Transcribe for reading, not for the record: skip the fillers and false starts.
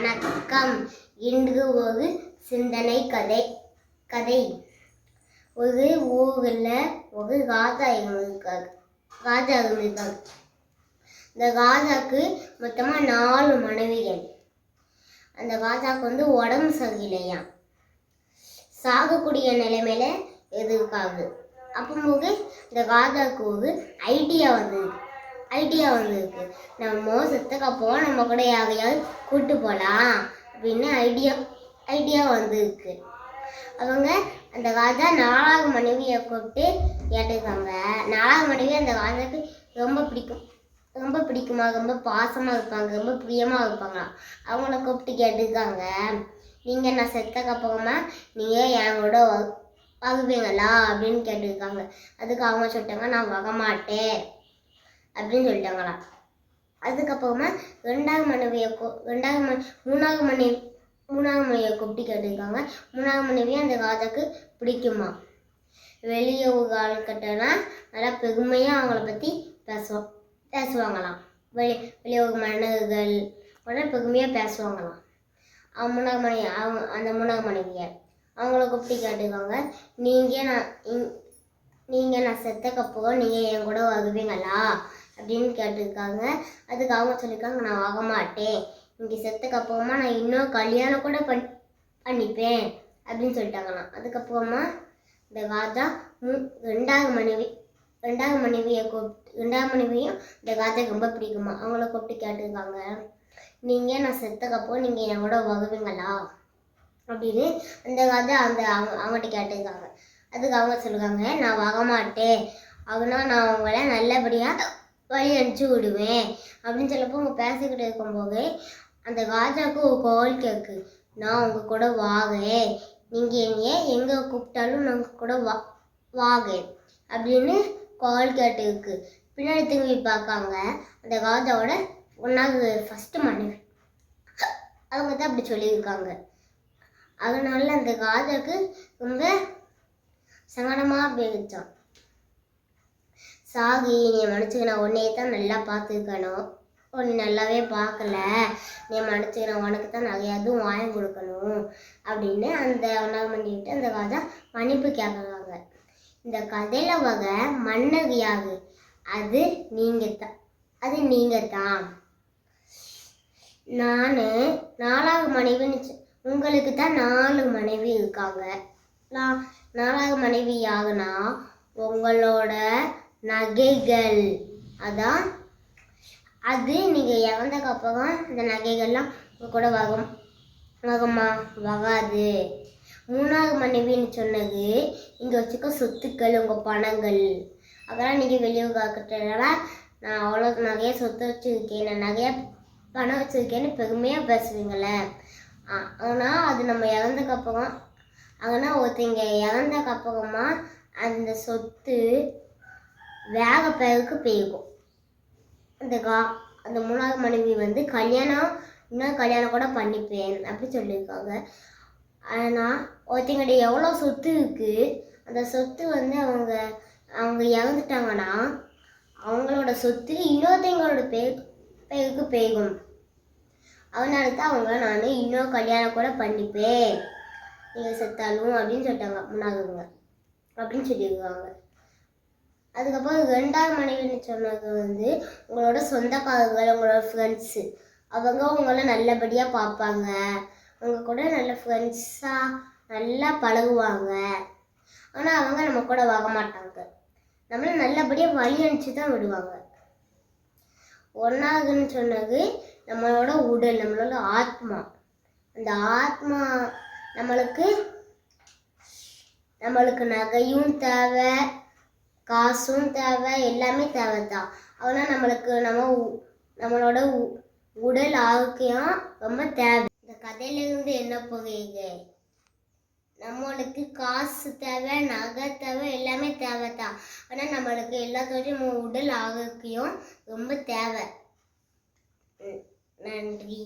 வணக்கம். இன்று ஒரு சிந்தனை கதை. ஒரு ஊரில் ஒரு ராஜா இருந்திருக்காரு. இந்த ராஜாவுக்கு மொத்தமாக 4 மனைவிகள். அந்த ராஜாவுக்கு உடம்பு சரியில்லையா, சாகக்கூடிய நிலைமையில இருக்காது. அப்போது இந்த ராஜாவுக்கு ஒரு ஐடியா வந்திருக்கு. நம்ம செத்துக்கப்புறம் நம்ம கூட யாரையாவது கூட்டு போகலாம் அப்படின்னு ஐடியா வந்திருக்கு. அவங்க அந்த ராஜா 4வது மனைவியை கூப்பிட்டு கேட்டுருக்காங்க. 4வது மனைவி அந்த ராஜாவுக்கு ரொம்ப பிடிக்குமா, ரொம்ப பாசமாக இருப்பாங்க, ரொம்ப பிரியமாக இருப்பாங்க. அவங்கள கூப்பிட்டு கேட்டுருக்காங்க, நீங்கள் நான் செத்தக்கப்புறமா நீங்கள் என் கூட வருவீங்களா அப்படின்னு கேட்டுருக்காங்க. அதுக்கு அவங்க சொல்லிட்டாங்க, நான் வரமாட்டேன் அப்படின்னு சொல்லிட்டாங்களாம். அதுக்கப்புறமா 2வது மனைவியை மூணாவது மனைவியை கூப்பிட்டு கேட்டிருக்காங்க. 3வது மனைவியை அந்த ராஜாவுக்கு பிடிக்குமா, வெளியே ஒரு ஆள்கிட்டனா நல்லா பெருமையாக அவங்கள பற்றி பேசுவாங்களாம். வெளியே ஒரு மன்னர்கள் உடனே பெருமையாக பேசுவாங்களாம். அந்த 3வது மனைவியை அவங்கள கூப்பிட்டு கேட்டுருக்காங்க, நீங்கள் நான் செத்தக்கப்புறம் நீங்கள் என் கூட வருவீங்களா அப்படின்னு கேட்டிருக்காங்க. அதுக்கு அவங்க சொல்லியிருக்காங்க, நான் ஆக மாட்டேன், இங்கே செத்தக்கப்புறமா நான் இன்னும் கல்யாணம் கூட பண்ணிப்பேன் அப்படின்னு சொல்லிட்டாங்களாம். அதுக்கப்புறமா இந்த ராஜா 2வது மனைவியும் இந்த ராஜாவுக்கு ரொம்ப பிடிக்குமா, அவங்கள கூப்பிட்டு கேட்டிருக்காங்க, நீங்கள் நான் செத்தக்கப்புறம் நீங்கள் என் கூட வருவீங்களா அப்படின்னு அந்த ராஜா அவங்ககிட்ட கேட்டிருக்காங்க. அதுக்கு அவங்க சொல்லுவாங்க, நான் வரமாட்டேன், அதனால் நான் அவங்கள நல்லபடியாக வழி அனுப்பிச்சி விடுவேன் அப்படின்னு சொல்லப்போ அவங்க பேசிக்கிட்டு இருக்கும்போது அந்த ராஜாவுக்கு ஒரு கோல் கேட்கு, நான் உங்கள் கூட வாகேன், நீங்கள் எங்கே கூப்பிட்டாலும் நான் உங்கள் கூட வாகேன் அப்படின்னு கோல் கேட்டுருக்கு. பின்னாடி திரும்பி பார்க்காங்க, அந்த ராஜாவோட 1வது ஃபஸ்ட்டு மனைவி அவங்க தான் அப்படி சொல்லியிருக்காங்க. அதனால அந்த ராஜாவுக்கு ரொம்ப சங்கடமாக போயிடுச்சான். சாகி, நீ மன்னிச்சுக்க, நான் உன்னையே தான் நல்லா பார்த்துருக்கணும், உன்னை நல்லாவே பார்க்கல, நீ மன்னிச்சுக்க, நான் உனக்கு தான் நிறையா இதுவும் வாங்கி கொடுக்கணும் அப்படின்னு அந்த 1வது மனைவிட்டு அந்த ராஜா மன்னிப்பு கேட்குறாங்க. இந்த கதையில் வர மன்னர் யாரு? அது நீங்கள் தான். நான் 4வது மனைவின்னு உங்களுக்கு தான் 4 மனைவி இருக்காங்க. 4வது மனைவி யாருன்னா உங்களோட நகைகள். அது நீங்கள் இறந்தக்கப்புறம் அந்த நகைகள்லாம் உங்கள் கூட வகுமா வராது. 3வது மனைவின்னு சொன்னது இங்கே வச்சுக்க சொத்துக்கள், உங்கள் பணங்கள். அதெல்லாம் நீங்கள் வெளியே காக்கிட்டனால நான் அவ்வளோ நிறைய சொத்து வச்சுருக்கேன், நான் நிறைய பணம் வச்சுருக்கேன்னு பெருமையாக பேசுவீங்களே. ஆனால் அது நம்ம இறந்தக்கப்புறம் ஒருத்தங்க இறந்தக்கப்புறமா அந்த சொத்து வேற பேருக்கு போயிருக்கும். அந்த 3வது மனைவி கல்யாணம் கூட பண்ணிப்பேன் அப்படி சொல்லியிருக்காங்க. ஆனால் ஒருத்தங்கிட்ட எவ்வளோ சொத்து இருக்குது, அந்த சொத்து அவங்க இறந்துட்டாங்கன்னா அவங்களோட சொத்து இன்னொருத்தங்களோட பேருக்கு போயிடும். அதனால தான் நான் இன்னும் கல்யாணம் கூட பண்ணிப்பேன் நீங்கள் செத்தாலும் அப்படின்னு சொல்லிட்டாங்க 3வது அப்படின்னு சொல்லியிருக்காங்க. அதுக்கப்புறம் 2வது மனைவின்னு சொன்னது உங்களோட சொந்தக்காரர்கள், உங்களோட ஃப்ரெண்ட்ஸு, அவங்க உங்களை நல்லபடியாக பார்ப்பாங்க, அவங்க கூட நல்ல ஃப்ரெண்ட்ஸாக நல்லா பழகுவாங்க. ஆனால் அவங்க நம்ம கூட வர மாட்டாங்க, நம்மளை நல்லபடியாக வழி அனுப்பிச்சு தான் விடுவாங்க. 1வதுன்னு சொன்னது நம்மளோட உடல், நம்மளோட ஆத்மா. அந்த ஆத்மா நம்மளுக்கு நகையும் தேவை, காசும் தேவை, எல்லாமே தேவை தான். ஆனால் நம்மளோட உடல் ஆரோக்கியம் ரொம்ப தேவை. இந்த கதையிலிருந்து என்ன போகிறீங்க? நம்மளுக்கு காசு தேவை, நகை தேவை, எல்லாமே தேவை தான். ஆனால் நம்மளுக்கு எல்லாத்தோடையும் உடல் ஆரோக்கியம் ரொம்ப தேவை. நன்றி.